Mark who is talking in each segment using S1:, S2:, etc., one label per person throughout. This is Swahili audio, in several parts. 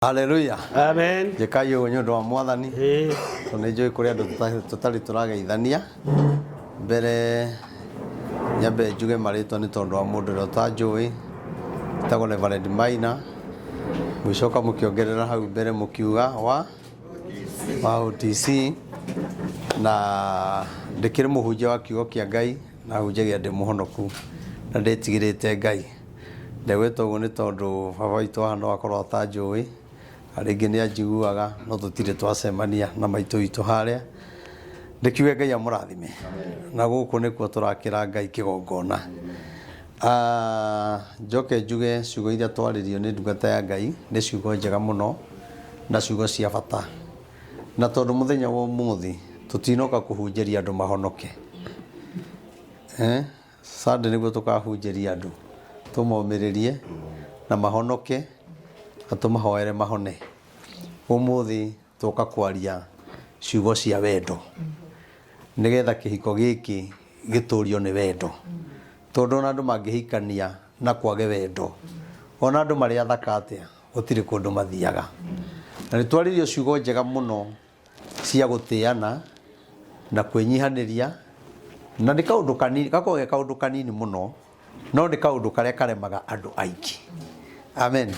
S1: Hallelujah.
S2: Amen.
S1: Jekayo nyondo wa mwathani. Tunijoi kuria andu tutari turageithania. Mbere nyambe njuge maritwa ni tondu wa mundu ro ta njui. Tago Reverend Maina. Mwicoka mukiongerera hau mbere mukiuga wa OTC na ndikire muhunjia wa kiugo kia Ngai na hunjagia ndi muhonoku na nditigirite Ngai. Ndegwetwo uguo ni tondu baba witũ hano akorwo ta njui. Aringi ni anjiguaga no tutire twacemania na maitu itu haria ndikiuge Ngai amurathime na guku nikuo turakira Ngai kigongona. Njoke njuge ciugo iria twaririo ni ndungata ya Ngai ni ciugo njega muno na ciugo cia bata, na tondu muthenya wa umuthi tutinoka kuhunjeria andu mahonoke. Sande niguo tukahunjeria andu tumomiririe na mahonoke atumahoere mahone. Umuthi tuka kwaria ciugo cia wendo nigetha kihiko giki giturio ni wendo, tondu andu mangihikania na kwage wendo ona andu mari athaka atia gutire kundu mathiaga. Na ni twaririo ciugo njega muno cia gutiana na kwinyihaniria, na ni kaundu kanini gakoge kaundu kanini muno no ni kaundu karia karemaga andu aingi. Amen.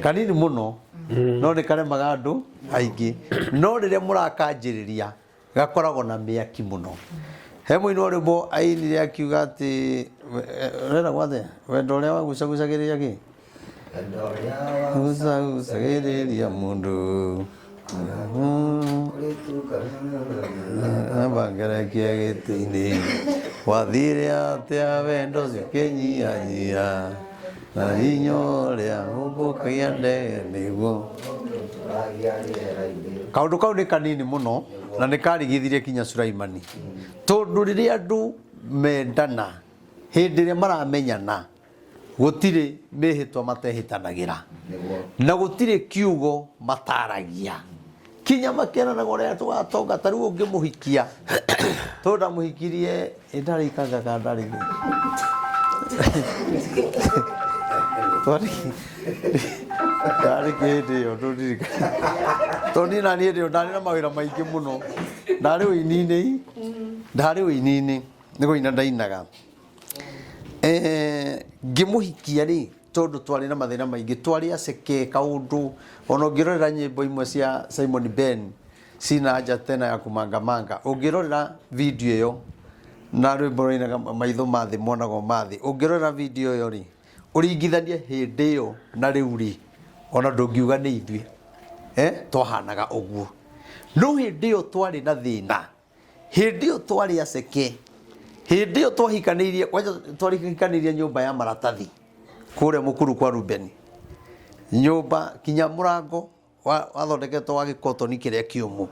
S1: Kanini muno no ni karemaga andu aingi, no riria murakanjiriria gakoragwo na miaki muno. He muino rwimbo ainire akiuga ati rera gwathe wendo uria wagucagucagiriria ki gucagucagiriria mundu abangerekie giti-ini wathire atia wendo cikinyihanyia na hinyo ria umbukagia ndege niguo. Kaundu kau ni kanini muno na ni karigithirie kinya Sulaimani, tondu riria andu mendana hindi ria maramenyana gutire mihitwa matehitanagira na gutire kiugo mataragia kinya makeranaga uria tugatonga. Tariu ungimuhikia tonda muhikirie indari kanga ndari ndari kindi yo ndirika toni na ni ndio ndari na mawira maingi muno ndari uinini nigo ina ndainaga ngimuhikia ri tondu twari na mathina maingi twari aceke kaundu ona ngirorera nyimbo imwe cia Simon Ben sina haja tena ya kumangamanga. Ungirorera video iyo na rwimbo ina maitho mathi monago mathi, ungirorera video iyo ri uringithania hindi iyo na riu ri ona ndungiuga ni ithui twahanaga uguo. No hindi iyo twari na thina, hindi iyo twari aceke, hindi iyo twahikanirie twahikanirie nyumba ya maratathi kure mukuru kwa Rubeni, nyumba kinya murango wathondeketwo wa gikotoni kiria kiumu.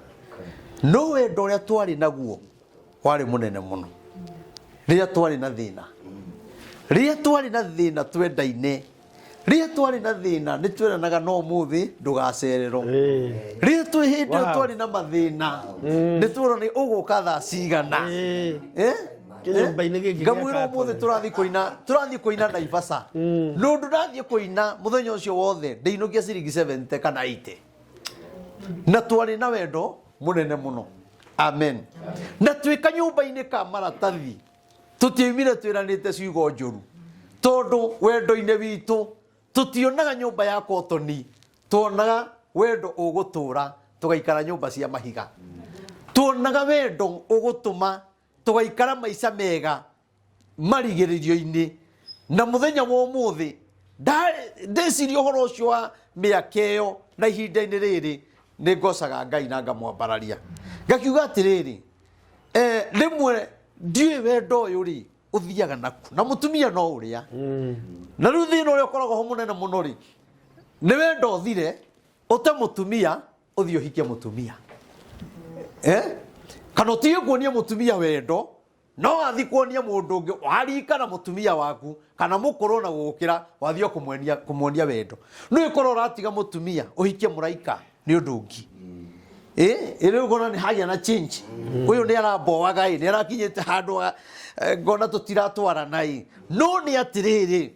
S1: No wendo uria twari naguo wari munene muno riria twari na thina, riria twari na thina twendaine, riria twari na thina ni tweranaga no muthi ndugacererwo, riria twi hindi iyo twari na mathina ni twirani uguka thaa cigana ngamwira umuthi turathi kuina Naivasha. Nundu ndathie kuina muthenya ucio wothe ndeinukia ciringi 70 kana 80 na twari na wendo munene muno. Amen. Na twika nyumba-ini ka maratathi tutiumire twiranite ciugo njuru, tondu wendo-ini witu tutionaga nyumba ya kotoni, tuonaga wendo ugutura tugaikara nyumba cia mahiga, tuonaga wendo ugutuma tugaikara maica mega marigiririo-ini. Na muthenya wa umuthi ndeciria uhoro ucio wa miaka iyo na ihinda-ini riri ni ngocaga Ngai na ngamwambararia ngakiuga atiriri rimwe ndiwe wendo uyu ri uthiaga naku na mutumia no uria na riu thina uria ukoragwo ho munene muno ri ni wendo uthire ute mutumia uthio hikia mutumia kana utige kuonia mutumia wendo no athi kuonia mundu ungi warika na mutumia waku kana mukoro na gukira wathio kumuonia wendo. No ikoro ratiga mutumia uhikie muraika ni undu ungi ire ugona ni hagia na change uyu ni aramboaga ni arakinyite handu ngona tutiratwara nai. No ni atiriri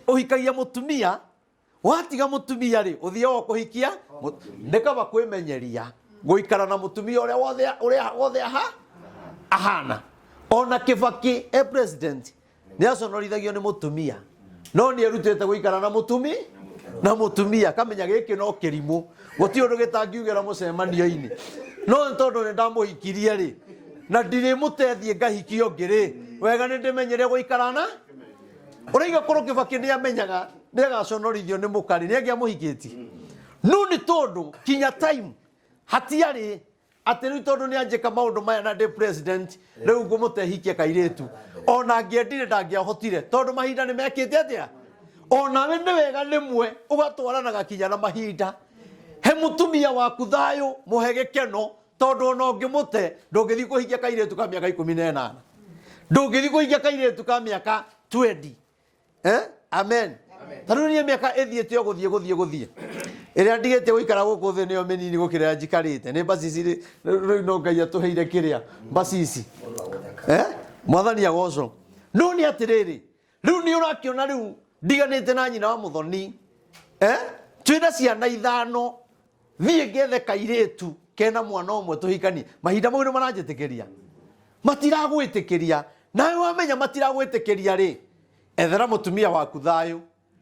S1: uhikagia mutumia watiga mutumia ri uthie wo kuhikia ndekaba kwimenyeria guikara na mutumia uria wothe ahana ona Kibaki president ni aconorithagio ni mutumia no ni erutete guikara na mutumia kamenya giki no kirimu guti undu gitangiugera mucemanio-ini no ntondu ni ndamuhikirie ri na ndire mutethie ngahikio ngiri wega ni ndimenyere guikara na uriga korwo Kibaki ni amenyaga ndagaconorithio ni mukari ni angiamuhikiti no ni tondu kinya time hatiari ati riu tondu ni anjika maundu maya na ndi president riu ngumutehikia kairetu ona ngiendire ndangiahotire tondu mahinda ni mekite atia ona we ni wega rimwe ugatwaranaga kinya na mahinda he mutumia waku thayo muhe gikeno tondu ona ngimute ndungithi kuhikia kairetu ka miaka 18 ndungithi kuhikia kairetu ka miaka 20 amen tanu ni miaka ethiete guthie iria ndigete guikara guku thi niyo menini gukira njikarite ni basisi riu no Ngai atuheire kiria basisi mwathani agoco no ni atiriri riu ni urakiona riu ndiganite na nyina wa muthoni twina ciana 5 thie ngethe kairetu kena mwana umwe tuhikani mahinda mau ni maranjitikiria matiragwitikiria nawe wamenya matiragwitikiria ri ethera mutumia waku thayo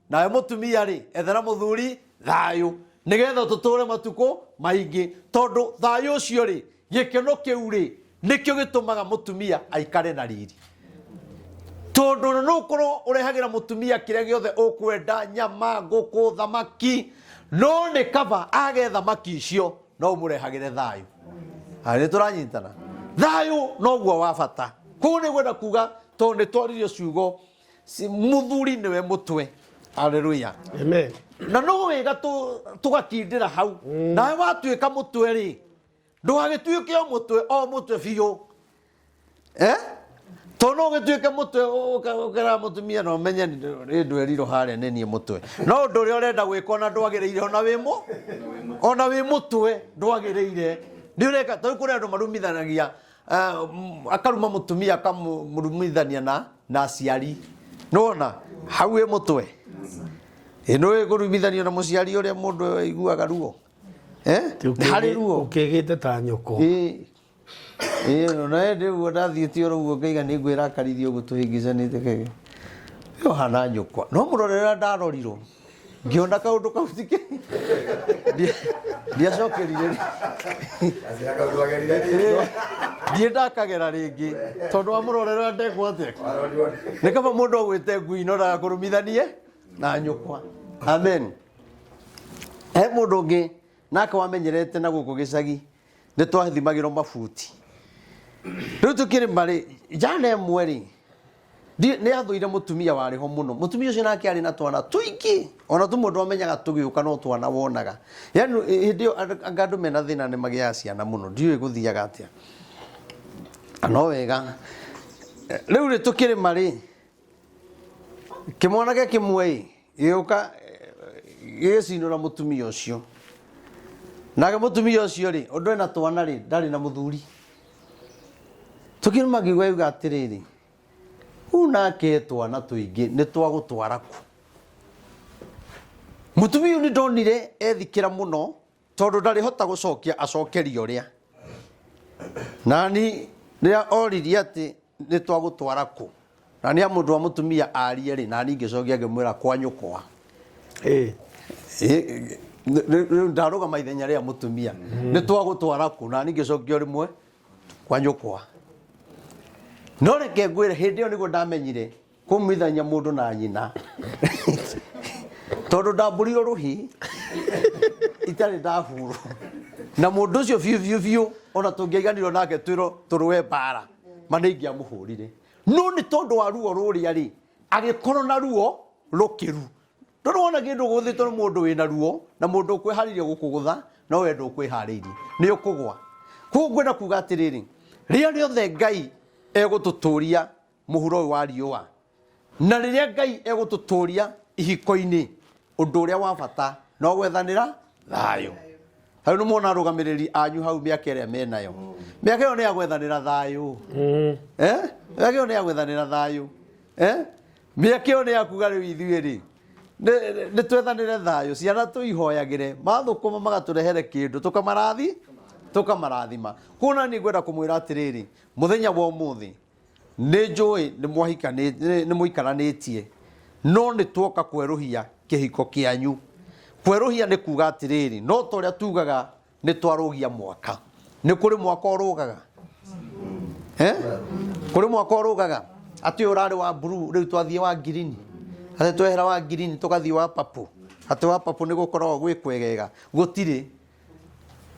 S1: nawe mutumia ri ethera muthuri thayo nigetha tuture matuko maingi tondu thayo ucio ri gikeno kiu ri nikio gitumaga mutumia aikare na riri tondu no korwo urehagira mutumia kiria giothe ukwenda nyama nguku thamaki no ni kaba age thamaki icio no umurehagire thayo ari turanyitana thayo no guo wa bata ku ni gwenda kuga tondu twaririo ciugo si muthuri niwe mutwe haleluya
S2: amen
S1: na no wega tugakindira hau nawe watuika mutwe ri ndugagituike o mutwe biu tono gituike mutwe ukara mutumia no menye ri ndweriro haria nenie mutwe no ndu ri urenda gwika na ndwagireire ona wi mutwe ndwagireire ni ureka to kuri andu marumithanagia akaruma mutumia akamurumithania na aciari nona hau e mutwe ino igurumithania na muciari uria mundu aiguaga ruo hari ruo
S2: ukigite ta nyoko
S1: no na ndio ndathiĩte ũguo ngaiga nĩ ngwĩra akarithio ũguo tũhĩngĩcanĩte kege yo hana nyũkwa no mũrorera ndarorirwo ngĩona kaũndũ kau tike ndiacokerire ndiĩ ndakagera rĩngĩ tondũ wa mũrorera ndekwo atĩa nĩ kaba mũndũ agwĩte ngui no ndagakũrumithanie na nyũkwa amen he mũndũ ũngĩ nake wamenyerete na gũkũ gĩcagi nĩ twathimagĩrwo mabuti riu tukiri mari jana emwe ri ni athuire mutumia wariho muno mutumia ucio nake ari na twana tuingi ona tu mundu amenyaga tugiuka no twana wonaga yani hindio angandu mena thina ni magia ciana muno ndiwe guthiaga atia no wega riu ri tukiri mari kimwana ge kimwe yuka yecinura mutumia ucio naga mutumia ucio ri undu na twana ri ndari na muthuri tukiri magigwa yuga atiriri unake twana tuingi ni twagutwara ku mutumia ni ndonire ethikira muno tondu ndari hota gucokia acokerio ria nani ria oririe ati ni twagutwara ku nani ya mundu wa mutumia arie ri nani ngicokia ngimwira kwa nyukwa ndaruga maithenya ria mutumia ni twagutwara ku nani ngicokio rimwe kwa nyukwa no reke ngwire hindi yo nigo ndamenyire kumithanya mundu na nyina tondu ndamburio ruhi itari ndahuru na mundu ucio biu ona tungiaiganirwo nake twiro turuwe bara maneingia muhurire no ni tondu wa ruo ruria ri agikorwo na ruo rukiru tondu wona kindu guthitwo ni mundu wina ruo na mundu kwiharirie gukugutha no wendo kwiharirie ni ukugwa ku ngwenda kuga atiriri ria riothe Ngai egututuria muhuro wa riua na riria Ngai egututuria ihiko-ini undu uria wa bata no gwethanira thayo hau no mona rugamiriri anyu hau miaka iria menayo miaka iyo ni ya gwethanira thayo miaka iyo ni ya gwethanira thayo miaka iyo ni ya kuga riu ithuĩ ri nä twethanä thayå ciana tå ihoyagä mathå magatå rehere kä ndå tå kamarathima kuona nä ngwenda kå mwä ra atä rä rä må thenya wa må thä nä njå nä må ikaranä tie no nä tuoka kwerå hia kä hiko kä anyu kwerå hia nä kuga atä rä rä no ta å rä a tugaga nä twarå gia mwaka nä kå rä mwaka å rå gaga kå rä mwaka å rå gaga atä å rarä wa blue rä u twathiä wa ngirini atä twehera wa ngirini tå gathiä wa papu atä wa papu nä gå koragwo gwä kwegega gå tirä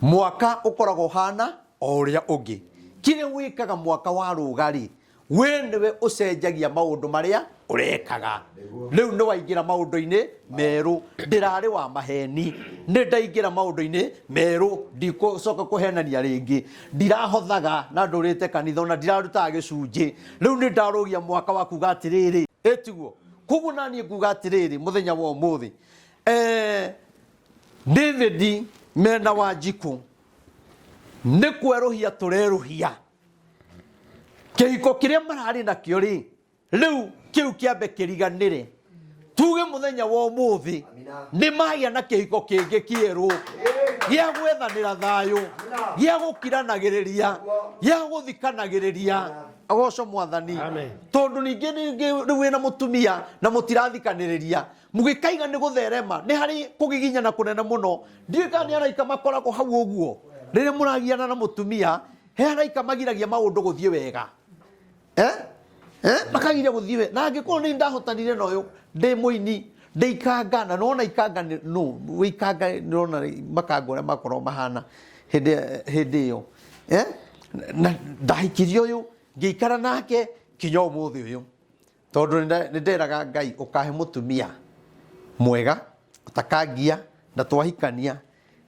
S1: mwaka å koragwo hana o å rä a å ngä kä rä wä kaga mwaka wa rå garä we nä we å cenjagia maå ndå marä a å rekaga rä u nä waingä ra maå ndå-inä merå ndä rarä wa maheni nä ndaingä ra maå ndå-inä merå ndikåcoka kå henania rä ngä ndirahothaga na ndå rä te kanitha ona ndirarutaga gä cunjä rä u nä ndarå gia mwaka wa kuga atä rä rä ä tiguo koguo naniä nguga atä rä rä må thenya wa å må thä David mena wa njikå nä kwerå hia tå rerå hia kä hiko kä rä a mararä nakä rä rä u kä u kä ambe kä riganä re tuge må thenya wa å må thä nä magä a na kä hiko kä ngä kä erå gä a gwethanä ra thayå gä a gå kiranagä rä ria gä a gå thikanagä rä ria agoco mwathani tondå ningä rä u wä na må tumia na må tirathikanä rä ria må gä kaiga nä gå therema nä harä kå gä ginyana kå nene må no ndiä kana nä araika makoragwo hau å guo rä rä må ragiana na må tumia he araika magiragia maå ndå gå thiä wega makagiria gå thiä na angä korwo nä ndahotanire na å yå ndä må ini ndä ikanga na nona ikanga no wä ikanga nona makanga å rä a makorwo mahana hä ndä ä yo na ndahikirie å yå ngä ikara nake kinya å må thä å yå tondå nä nderaga Ngai å kahe må tumia mwega takangia na twahikania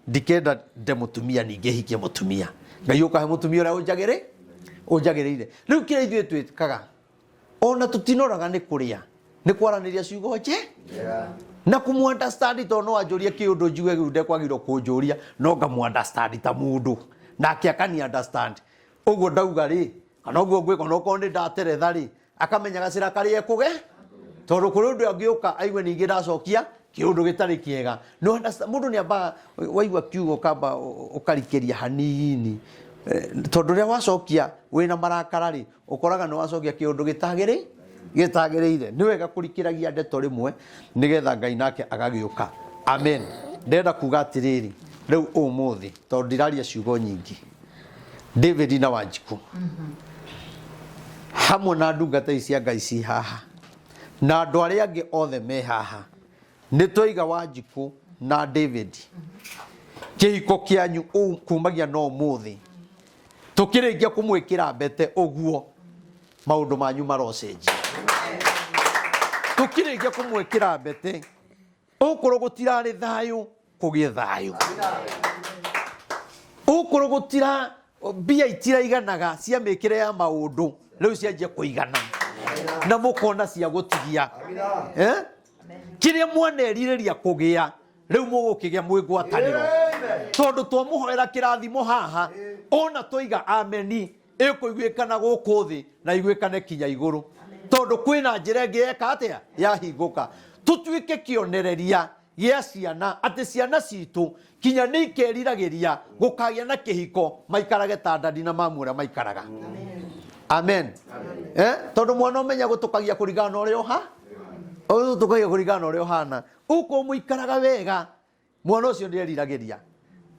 S1: ndikenda nde må tumia ningä hikie må tumia Ngai å kahe må tumia å rä a å njagä rä ire rä u kä rä a ithuä twä kaga ona tå tinoraga nä kå rä a nä kwaranä ria ciugo nje na kå må tondå no anjå rie kä å ndå njuge rä u ndekwagä irwo kå njå ria no ngamå ta må ndå nake akani å guo ndauga rä kana å guo ngwä ka onokorwo nä ndateretha rä akamenya gacä ra karä ekå ge tondå kå rä å ndå angä å ka aigue ningä ndacokia kä å ndå gä tarä kä ega må ndå nä ambaga waigua kiugo å kamba å karikä ria hanini tondå rä a wacokia wä na marakara rä å koraga nä wacokia kä å ndå gä tagä rä ire nä wega kå rikä ragia ndeto rä mwe nä getha Ngai nake agagä å ka amen ndenda kuga atä rä rä rä u å må thä tondå ndiraria ciugo nyingä David na Wanjiku hamwe na ndungata icia Ngai ci haha na andå arä a angä othe me haha nä twaiga Wanjiku na David kä hiko kä anyu kumagia no må thä tå kä rä ngia kå mwä kä ra mbete å guo maå ndå manyu marocenjia tå kä rä ngia kå mwä kä ra mbete å korwo gå tirarä thayå kå gä thayå å korwo gå tira mbia itiraiganaga cia mä kä re ya maå ndå rä u cianjia kå igana na må kona cia gå tigia kä rä a mwanerirä ria kå gä a rä u må gå kä gä a mwä ngwatanä ro tondå twamå hoera kä rathimo haha ona twiga ameni ä kå iguä kana gå kå thä na iguä kane kinya igå rå tondå kwä na njä ra ä ngä yeka atä a yahingå ka tå tuä ke kä onereria gä a ciana atä ciana citå kinya nä ikeriragä ria gå kagä a na kä hiko maikarage ta ndandi na mamu å rä a maikaraga amen tondå mwana å menya gå tå kagia kå ringana na å rä a å ha tå kagia kå ringana na å rä a å hana å korwo må ikaraga wega mwana å cio nä eriragä ria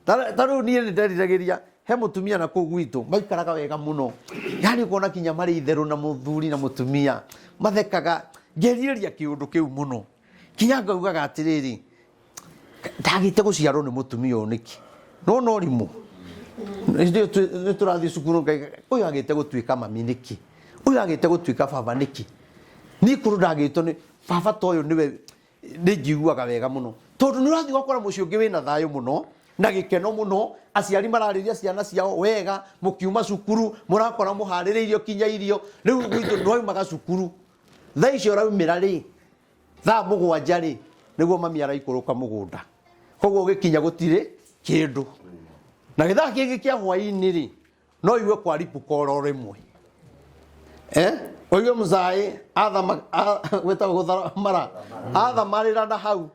S1: ta rä u niä nä nderiragä ria he må tumia na kå u gwitå maikaraga wega må no yani kuona kinya marä itherå na må thuri na må tumia mathekaga ngerirä ria kä å ndå kä u må no kinya ngaugaga atä rä rä ndagä te gå ciarwo nä må tumia å nä kä no no rimå nä tå rathiä cukuru å yå agä te gå tuä ka mami nä kä å yå agä te gå tuä ka baba nä kä niä kå rå ndagä two nä baba ta å yå nä njiguaga wega må no tondå nä å rathiä gakora må ciå å ngä wä na thayå må no na gä keno må no aciari mararä ria ciana ciao wega må kiuma cukuru må rakora må harä rä irio kinya irio rä u gwitå nä waumaga cukuru tha icio raumä ra rä thaa må gwanja rä nä guo mami araikå rå ka må gå nda koguo gä kinya gå tirä kä ndå na gä thaa kä ngä kä a hwainä rä no igue kwaripu koro rä mwe Oiga mzai athama weta guthara mara athamarira na hau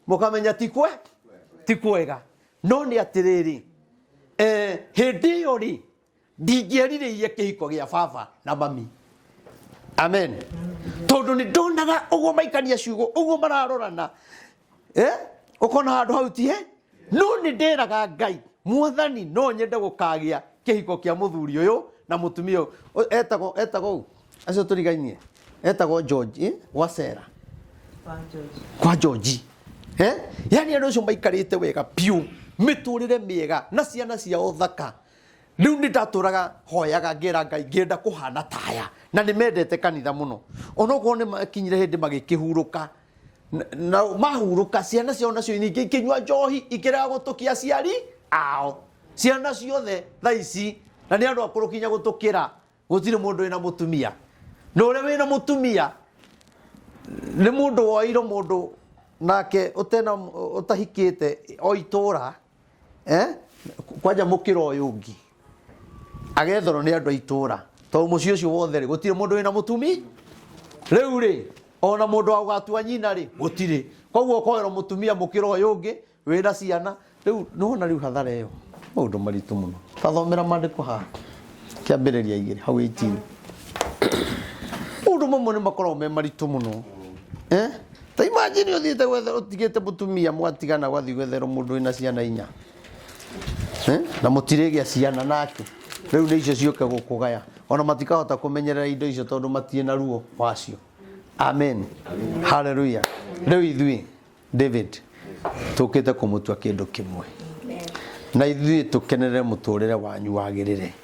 S1: mukamenya ti kwega no ni atiriri hindi yo ri ndingĩerire kĩhiko gĩa baba na mami. Amen. Tondu ni ndonaga uguo maikania ciugo uguo mararorana ukona handu hau tie no ni nderaga Ngai Mwathani no nyende gukagia kĩhiko kĩa muthuri uyu na mutumia etago acio turigainie etago George Wacera kwa George yani andu cio maikarite wega piu miturire miega na ciana ciao thaka. Riu ni ndaturaga hoyaga ngera Ngai ngenda kuhana taya na ni mendete kanitha muno onogo ni makinyire hindi magikihuruka na mahuruka ciana ciao nacio nyingi ikinywa njohi ikiraga gutukia ciari ao ciana ciothe thaici na ni andu akuru kinya gutukira gutire mundu ina mutumia no ure wina mutumia ni mundu woiro mundu nake utena utahikite o itura kwaja mukiro oyungi agethoro ni andu itura to mucio cio wothe gutire mundu wina mutumi riu ri ona mundu agatua nyina ri gutire koguo koero mutumia mukiro oyungi wina ciana riu no riu hathara iyo mundu maritu muno tathomera mandiko ha kiambiriria igiri hau 18 mundu momwe ni makoro me maritu muno ta imagine uthiite gwetha utigite mutumia mwatigana gwathi gwethera mundu wina ciana inya na mutiregia ciana nake riu ni icio cioke gukugaya ona matikahota kumenyerera indo icio tondu matie na ruo wacio. Amen. Hallelujah. Riu ithui David tukite kumutua kindu kimwe na ithui tukenerere muturire wanyu wagirire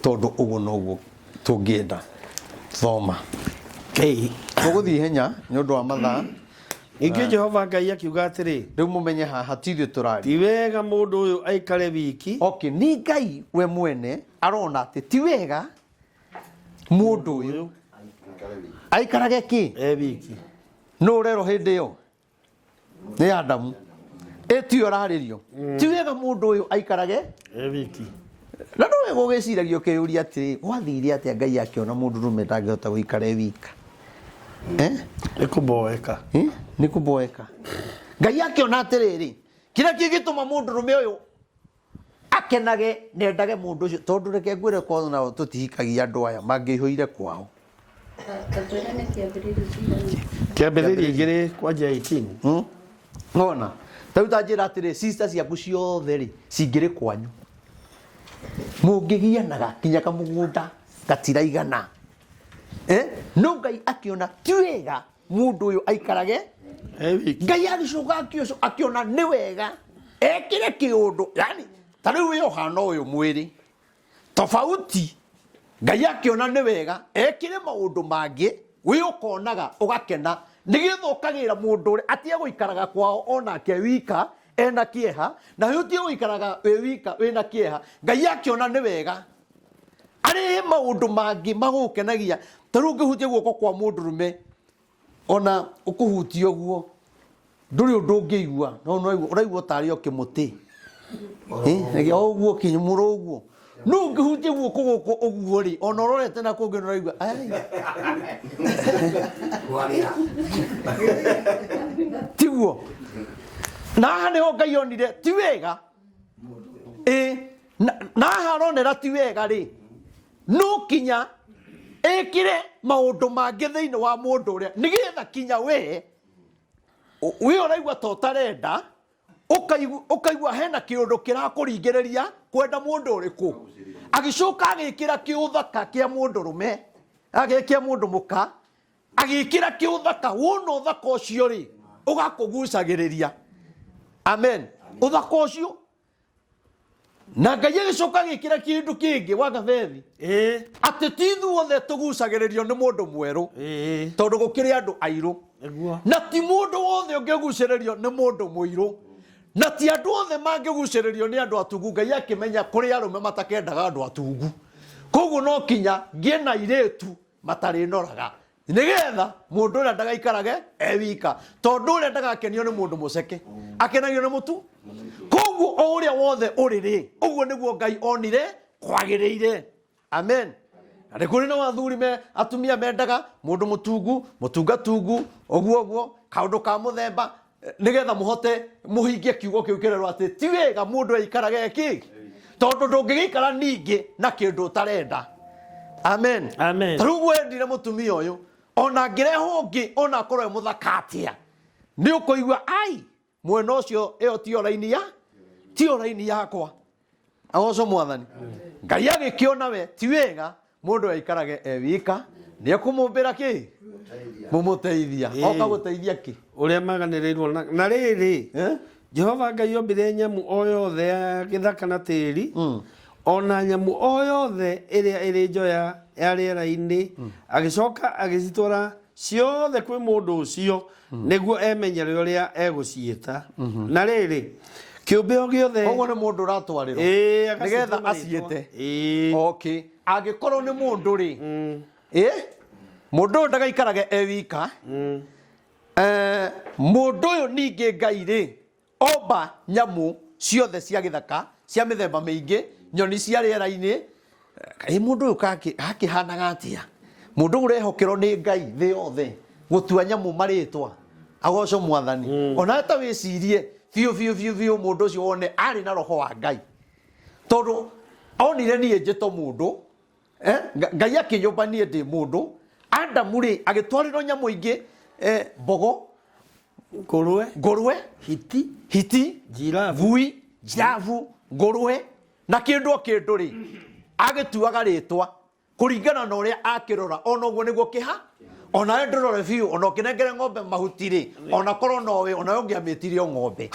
S1: tondu uguo noguo tungienda thoma tuguthii henya ni undu wa mathaa
S2: ingi Jehova Ngai akiuga atiri
S1: riu mumenye haha tithio turari
S2: ti wega mundu uyu aikare wiki.
S1: Okay, ni Ngai we mwene arona ati ti wega mundu uyu aikarage ki
S2: wiki
S1: no rero hindi yo ni Adamu etio raririo ti wega mundu uyu aikarage
S2: wiki
S1: na no wega ugiciragio kiuria ati wathire ati Ngai akiona mundu rume ndangihota guikare wika
S2: nikuboeka
S1: nikuboeka Ngai akiona atiriri kira kigituma mundu rume uyu akenage nendage mundu ucio tondu reke ngwire ko na tutihikagia andu aya mangihoire kwao
S2: kiambiriria igiri kwanja 18
S1: ngona tauta njira atiri sister ciaku ciothe ri cingiri kwanyu mungigianaga kinya kamugunda gatiraigana no Ngai akiona ti wega mundu uyu aikarage Ngai agicoka akiona ni wega ekire kiundu yani tariu wi ohana uyu mwiri tofauti Ngai akiona ni wega ekire maundu mangi wi ukonaga ugakena nigithukagira mundu uri atie guikaraga kwao onake wika ena kieha na hutie guikaraga wi wika wina kieha Ngai akiona ni wega ari maundu mangi magukenagia taru ngihutie guoko kwa mundu rume ona ukuhutia guo nduri undu ngiigua no uraigua tari o kimuti ngi oguo kinyumuro uguo no ngihutie guoko guko uguo ri ona urorete na kungi uraigua tiguo na ne ho Ngai onire ti wega na haronera ti wega ri no kinya ekire maundu mangi thiini wa mundu uria nigetha kinya we uraigua to tarenda ukaigua hena kiundu kirakuringiriria kwenda mundu uriku agicoka agikira kiuthaka kia mundu rume agikia mundu muka agikira kiuthaka wona uthaka ucio ri ugakugucagiriria. Amen. Uthaka ucio na Ngai agicoka agikira kindu kingi wa gathethi ati tithu othe tugucagiririo ni mundu mweru tondu gukiri andu airu na ti mundu wothe ungiguciririo ni mundu muiru na ti andu othe mangiguciririo ni andu atungu. Ngai akimenya kuri arume matakendaga andu atungu koguo no kinya ngie na iretu matari noraga nigetha mundu uria ndagaikarage wika tondu uria ndagakenio ni mundu muceke akenagio ni mutu koguo o uria wothe uriri uguo niguo Ngai onire kwagiriire. Amen. Nĩ kũrĩ na wathuri atumia mendaga mũndũ mũtungu, mũtungatungu, ũguo kaũndũ ka mũthemba nĩgetha mũhote mũhingie kiugo kĩu kĩrerwo atĩ ti wega mũndũ aikarage tondũ ndũngĩgĩikara ningĩ na kĩndũ ũtarenda. Amen. Tarĩu wendire mũtumia ũyũ ona ngĩrehwo ũngĩ ona akorwo mũthaka atĩa nĩ ũkũigua ai mwena ũcio ĩyo ti raini yakwa. Agocwo Mwathani. Ngai agĩkĩona we ti wega mũndũ aikarage wika nĩ ekũmũmbĩra mũmũteithia oka gũteithia
S2: ũrĩa maganĩrĩirwo na rĩrĩ Jehova Ngai ombire nyamũ o yothe ya gĩthaka na tĩri ona nyamũ o yothe ĩrĩa ĩrĩ njoya ya rĩera-inĩ agĩcoka agĩcitwara ciothe kwĩ mũndũ ũcio nĩguo emenyere ũrĩa egũciĩta. Na rĩrĩ kĩũmbe o gĩothe
S1: ũguo nĩ mũndũ ũratwarĩrwo nĩgetha aciĩte. Angĩkorwo nĩ mũndũ rĩ mũndũ ũyũ ndagaikarage wika. Mũndũ ũyũ ningĩ Ngai rĩ omba nyamũ ciothe cia gĩthaka cia mĩthemba mĩingĩ, nyoni cia rĩera-inĩ. Mũndũ ũyũ akĩhanaga atĩa? Mũndũ ũrehokerwo nĩ Ngai thĩ yothe gũtua nyamũ marĩtwa. Agocwo Mwathani. Ona ta wĩcirie biũ mũndũ ũcio wone arĩ na roho wa Ngai tondũ onire niĩ njĩto mũndũ Ngai akĩnyũmba niĩ ndĩ mũndũ. Adamu rĩ agĩtwarĩrwo nyamũ ingĩ mbogo, ngũrwe, hiti, ngui, njirabu, ngũrwe na kĩndũ rĩ agĩtuaga rĩtwa kũringana na ũrĩa akĩrora. Ona ũguo nĩguo kĩha ona ndorore biũ ona ũkĩnengere ng'ombe mahuti rĩ ona korwo nowe ona ũngĩamĩtire o ng'ombe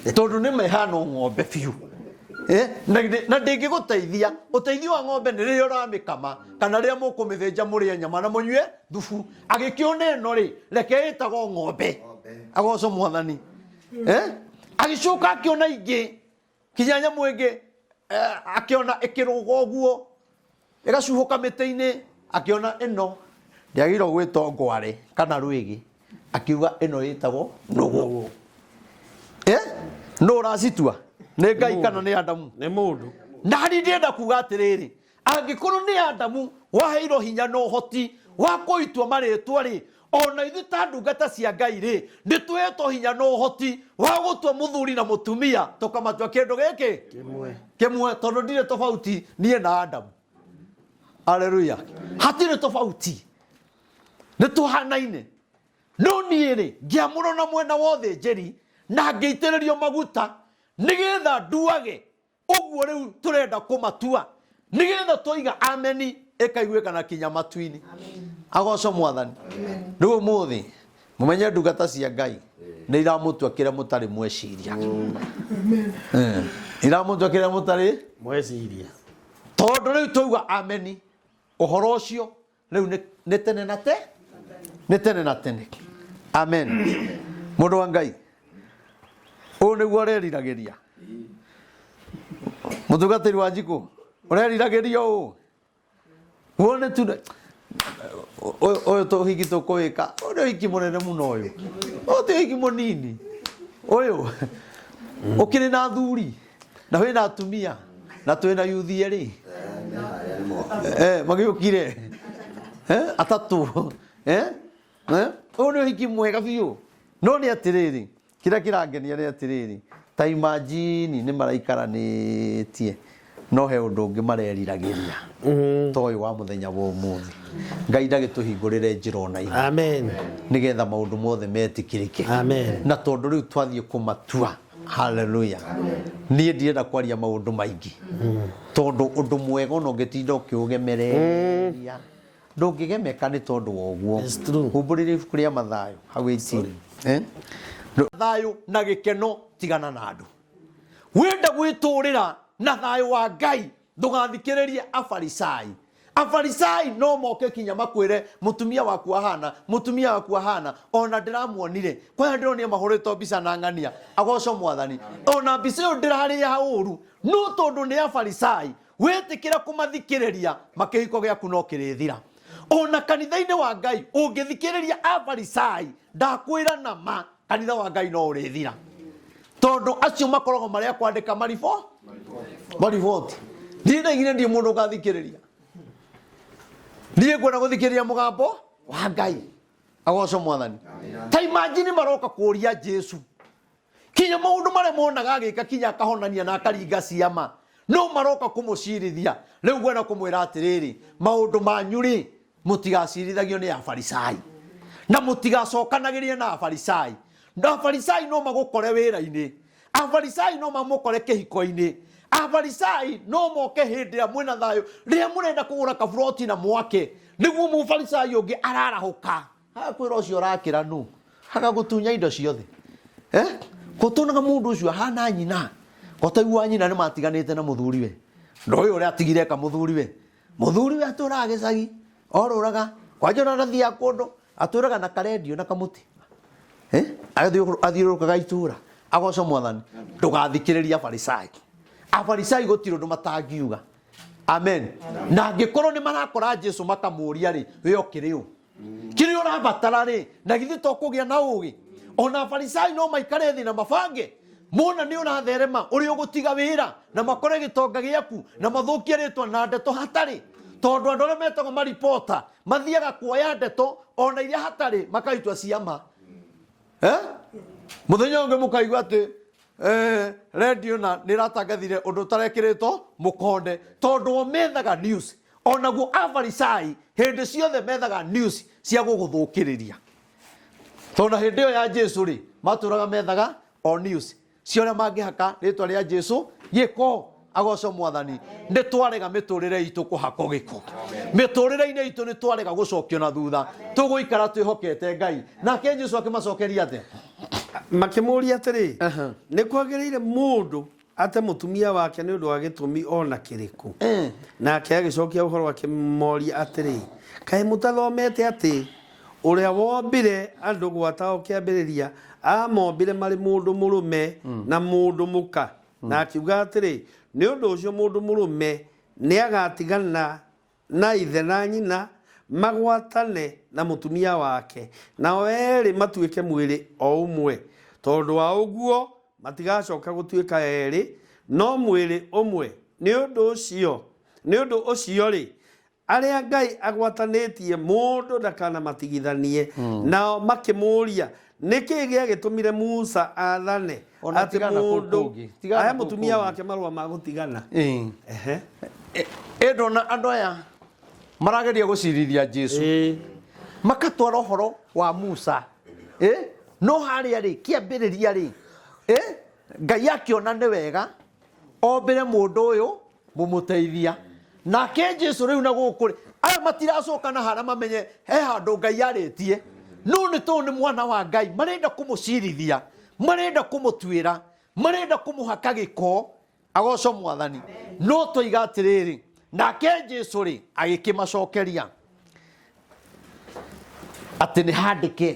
S1: tondũ nĩ mehana ng'ombe biũ. Na ndĩngĩgũteithia ũteithio wa ng'ombe nĩ rĩrĩa ũramĩkama kana rĩrĩa mũkũmĩthĩnja mũrĩe nyama na mũnyue thubu. Agĩkĩona ĩno rĩ reke ĩtagwo ng'ombe. Agocwo Mwathani. Agĩcoka akĩona ingĩ kinya nyamũ ĩngĩ akĩona ĩkĩrũga ũguo ĩgacuhũka mĩtĩ-inĩ akĩona ĩno ndĩagĩrĩirwo gwĩtwo ngware kana rwĩgĩ akiuga ĩno ĩtagwo nũgũ. Nũ ũracitua nĩ Ngai kana nĩ Adamu?
S2: Nĩ mũndũ.
S1: Na niĩ ndĩrenda kuga atĩrĩrĩ angĩkorwo nĩ Adamu waheirwo hinya na ũhoti wa kũitua marĩtwa rĩ ona ithuĩ ta ndungata cia Ngai rĩ nĩ tũhetwo hinya na ũhoti wa gũtua mũthuri na mũtumia tũkamatua kĩndũ gĩkĩ kĩmwe tondũ ndirĩ tofauti niĩ na Adamu. Haleluya. Hatirĩ tofauti nĩ tũhanaine. No niĩ rĩ ngĩamũrwo na mwena wa ũthĩnjĩri na ngĩitĩrĩrio maguta nĩgetha nduage ũguo rĩu tũrenda kũmatua nĩgetha tũiga ameni ĩkaiguĩka na kinya matu-inĩ. Agocwo Mwathani. Rĩu ũmũthĩ mũmenye ndungata cia Ngai nĩ iramũtua kĩrĩa mũtarĩ mweciria. Iramũtua kĩrĩa mũtarĩ
S2: mweciria
S1: tondũ rĩu tũiga ameni ũhoro ũcio rĩu nĩ tene na nĩ tene na tene. Amen. Mũndũ wa Ngai ũũ nĩguo ũreriragĩria mũtungatĩri wa Njikũ ũreriragĩria ũũ wone tu ũyũ tũhiki tũkũwĩka ũyũ nĩ ũhiki mũnene mũno ũyũ ti ũhiki mũnini ũyũ ũkĩrĩ na athuri na wĩna atumia na twĩna yuthi erĩ magĩũkire atatũ ũyũ nĩ ũhiki mwega biũ. No nĩ atĩrĩrĩ kĩrĩa kĩrangenia nĩ atĩrĩrĩ ta imagine nĩ maraikaranĩtie no he ũndũ ũngĩ mareriragĩria ta ũyũ wa mũthenya wa ũmũthĩ. Ngai ndagĩtũhingũrĩre njĩra ona ĩmwe.
S2: Amen.
S1: Nĩgetha maũndũ mothe metĩkĩrĩke.
S2: Amen.
S1: Na tondũ rĩu twathiĩ kũmatua. Haleluya. Niĩ ndirenda kwaria maũndũ maingĩ tondũ ũndũ mwega ona ũngĩtinda ũkĩũgemereria ndũngĩgemeka nĩ tondũ wa ũguo. Humbũrĩre ibuku rĩa Mathayo hau 18. Thayũ na gĩkeno tigana na andũ. Wenda gwĩtũrĩra na thayũ wa Ngai ndũgathikĩrĩrie afarisai. Afarisai no moke kinya makwĩre mũtumia waku ahana ona ndĩramuonire kwa ndĩronire mahũrĩtwo mbica na ng'ania. Agocwo Mwathani. Ona mbica ĩyo ndĩrarĩa ũru no tondũ nĩ afarisai wĩtĩkĩra kũmathikĩrĩria makĩhiko gĩaku no kĩrĩthira. Ona kanitha-inĩ wa Ngai ũngĩthikĩrĩria afarisai ndakwĩra na ma kanitha wa Ngai no ũrĩthira tondũ acio makoragwo marĩa kwandĩka mariboti. Ndiĩ ndaigire ndiĩ mũndũ ũgathikĩrĩria niĩ ngwenda gũthikĩrĩria mũgambo wa Ngai agocwo Mwathani. Ta imagine maroka kũria Jesu kinya maũndũ marĩa monaga agĩka kinya akahonania na akaringa ciama, no maroka kũmũcirithia. Rĩu ngwenda kũmwĩra atĩrĩrĩ, maũndũ manyu rĩ mũtigaciirithagio nĩ Afarisai na mũtigacokanagĩrie na Afarisai. Afarisai no magũkore wĩra-inĩ, Afarisai no mamũkore kĩhiko-inĩ, Afarisai no moke hĩndĩ ĩrĩa mwĩna thayũ, rĩrĩa mũrenda kũgũra kaburoti na mwake, nĩguo mũfarisai ũngĩ ararahũka. Hakwĩra ũcio ũrakĩra nũ hagagũtunya indo ciothe. Gũtũnaga mũndũ ũcio ahana nyina, gũtaigua nyina nĩ matiganĩte na mũthuriwe. Ndoĩ ũrĩa atigire ka mũthuriwe, mũthuriwe atũraga gĩcagi orũraga kwanja na thia kũndũ atũraga na karendio na kamuti, athiũrũrũkaga itũra. Agocwo Mwathani. Ndũgathikĩrĩria Afarisai. Afarisai gũtirĩ ũndũ matangiuga. Amen. Na angĩkorwo nĩ marakora Jesu makamũria rĩ, we ũkĩrĩ ũ? Kĩrĩa ũrabatara rĩ, na githĩ to kũgĩa na ũgĩ? Ona Afarisai no maikare thĩ na mabange, mona nĩ ũratherema ũrĩ ũgũtiga wĩra na makore gĩtonga gĩaku na mathũkie rĩtwa na ndeto hatarĩ. Tondũ andũ arĩa metagwo maripota mathiaga kuoya ndeto ona iria hatarĩ makaitwa ciama. Mũthenya ũngĩ mũkaigua atĩ radio na nĩratangathire ũndũ ũtarekĩrĩtwo mũkonde, tondũ o methaga news. Onaguo Afarisai hĩndĩ ciothe methaga news cia gũgũthũkĩrĩria. Tondũ hĩndĩ ĩyo ya Jesu rĩ matũraga methaga o news cia ũrĩa mangĩhaka rĩtwa rĩa Jesu gĩko. Agocwo Mwathani. Nĩ twarega mĩtũrĩre itũ kũhakwo gĩko. Mĩtũrĩre-inĩ itũ nĩ twarega gũcokio na thutha, tũgũikara twĩhokete Ngai. Nake Jesu akĩmacokeria atĩ
S2: makĩmũria atĩrĩ, nĩ kwagĩrĩire mũndũ ate mũtumia wake nĩ ũndũ wa gĩtũmi ona kĩrĩkũ? Nake agĩcokia ũhoro akĩmoria atĩrĩ, kaĩ mũtathomete atĩ ũrĩa wombire andũ gwata o kĩambĩrĩria amombire marĩ mũndũ mũrũme na mũndũ mũka? Na akiuga atĩrĩ, nĩ ũndũ ũcio mũndũ mũrũme nĩ agatigana na ithe na nyina magwatane na mũtumia wake, nao erĩ matuĩke mwĩrĩ o ũmwe. Tondũ wa ũguo matigacoka gũtuĩka erĩ no mwĩrĩ ũmwe. Nĩ ũndũ ũcio rĩ, arĩa Ngai agwatanĩtie mũndũ ndakanamatigithanie. Nao makĩmũria, nĩkĩ gĩagĩtũmire Musa athane atĩ mũndũ ahe mũtumia wake marũa ma gũtigana?
S1: Ndona andũ aya marageria gũcirithia Jesu, makatwara ũhoro wa Musa. No harĩa rĩ kĩambĩrĩria rĩ, Ngai akĩona nĩ wega ombĩre mũndũ ũyũ mũmũteithia. Nake Jesu rĩu na gũkũ rĩ, aya matiracoka na hara mamenye he handũ Ngai arĩtie. No nĩ tondũ nĩ mwana wa Ngai, marenda kũmũcirithia, marenda kũmũtuĩra, marenda kũmũhaka gĩko. Agocwo Mwathani. No tũiga atĩrĩrĩ, nake Jesu rĩ agĩkĩmacokeria atĩ nĩ handĩke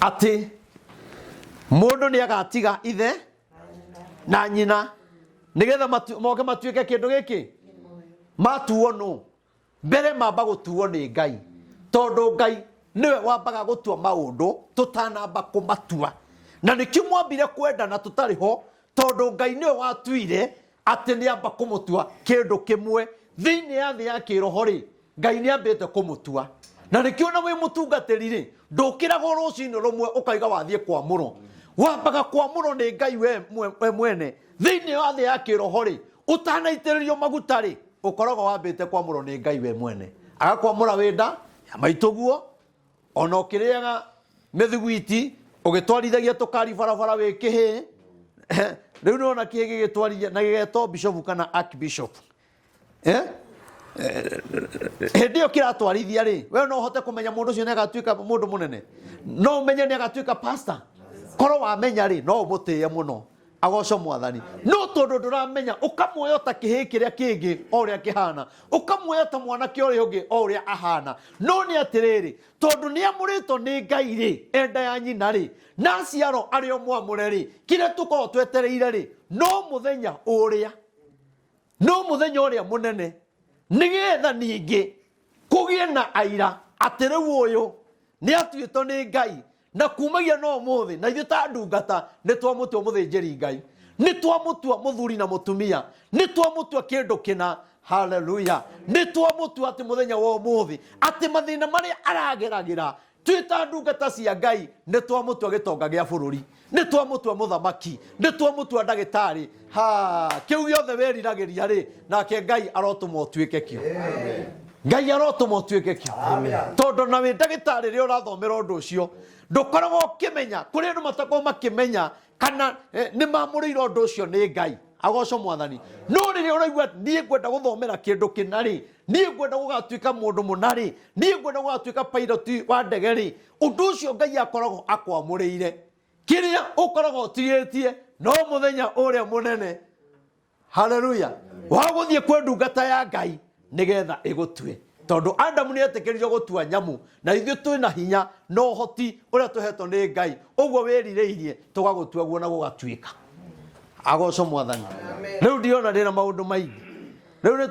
S1: atĩ mũndũ nĩ agatiga ithe na nyina nĩgetha moke matuĩke kĩndũ gĩkĩ, matuo nũ? Mbere mamba gũtuo nĩ Ngai, tondũ Ngai nĩwe wambaga gũtua maũndũ tũtanamba kũmatua. Na nĩkĩo mwambire kwendana tũtarĩ ho, tondũ Ngai nĩwe watuire atĩ nĩ amba kũmũtua kĩndũ kĩmwe thĩinĩ ya thĩ ya kĩroho rĩ, Ngai nĩ ambĩte kũmũtua. Na nĩkĩo na wĩ mũtungatĩri rĩ, ndũkĩragwo rũcinĩ rũmwe ũkaiga wathiĩ kwamũrwo, wambaga kwamũrwo nĩ Ngai we mwene thĩinĩ wa thĩ ya kĩroho rĩ, ũtanaitĩrĩrio maguta rĩ, ũkoragwo wambĩte kwamũrwo nĩ Ngai we mwene. Agakwamũra wĩnda ya maitũguo, ona ũkĩrĩaga mĩthiguiti ũgĩtwarithagia tũkari barabara wĩ kĩhĩ. Rĩu nĩona kĩhĩ gĩgĩtwarithia na gĩgetwo bishop kana archbishop. Hĩndĩ ĩyo kĩratwarithia rĩ, we no ũhote kũmenya mũndũ ũcio nĩ agatuĩka mũndũ mũnene? No ũmenye nĩ agatuĩka pastor? Korwo wamenya rĩ, no ũmũtĩe mũno. Agocwo Mwathani. No tondũ ndũramenya ũkamuoya ta kĩhĩ kĩrĩa kĩngĩ o ũrĩa kĩhana, ũkamuoya ta mwanake ũrĩa ũngĩ o ũrĩa ahana. No nĩ atĩrĩrĩ, tondũ nĩ amũrĩtwo nĩ Ngai rĩ, enda ya nyina rĩ, na ciaro arĩ o mwamũre rĩ, kĩrĩa tũkorwo twetereire rĩ, no mũthenya ũrĩa mũnene, nĩgetha ningĩ kũgĩe na aira atĩ rĩu ũyũ nĩ atuĩtwo nĩ Ngai. Na kumagia no mũthĩ na ithuĩ ta ndungata nĩ twamũtua mũthĩnjĩri Ngai, nĩ twamũtua mũthuri na mũtumia, nĩ twamũtua kĩndũ kĩna
S3: haleluya nĩ twamũtua atĩ mũthenya wa ũmũthĩ atĩ mathĩna marĩa arageragĩra twĩta ndungata cia Ngai nĩ twamũtua gĩtonga gĩa bũrũri nĩ twamũtua mũthamaki nĩ twamũtua ndagĩtarĩ kĩu gĩothe wĩriragĩria rĩ nake Ngai arotũma ũtuĩke kĩo Ngai arotũma ũtuĩke kĩo tondũ na wĩ ndagĩtarĩ rĩrĩa ũrathomera ũndũ ũcio ndũkoragwo ũkĩmenya kũrĩ andũ matakorwo makĩmenya kana nĩ mamũrĩire ũndũ ũcio nĩ Ngai agocwo Mwathani no rĩrĩa ũraigua niĩ ngwenda gũthomera kĩndũ kĩna rĩ niĩ ngwenda gũgatuĩka mũndũ mũna rĩ niĩ ngwenda gũgatuĩka pilot wa ndege rĩ ũndũ ũcio Ngai akoragwo akwamũrĩire kĩrĩa ũkoragwo ũtigĩtie no mũthenya ũrĩa mũnene haleluya wa gũthiĩ kwĩ ndungata ya Ngai nĩgetha ĩgũtue tondũ Adamu nĩ etĩkĩririo gũtua nyamũ na ithuĩ twĩna hinya no ũhoti ũrĩa tũhetwo nĩ Ngai ũguo wĩrirĩirie tũgagũtua guo na gũgatuĩka agocwo Mwathani rĩu ndiona ndĩna maũndũ maingĩ rĩu nĩ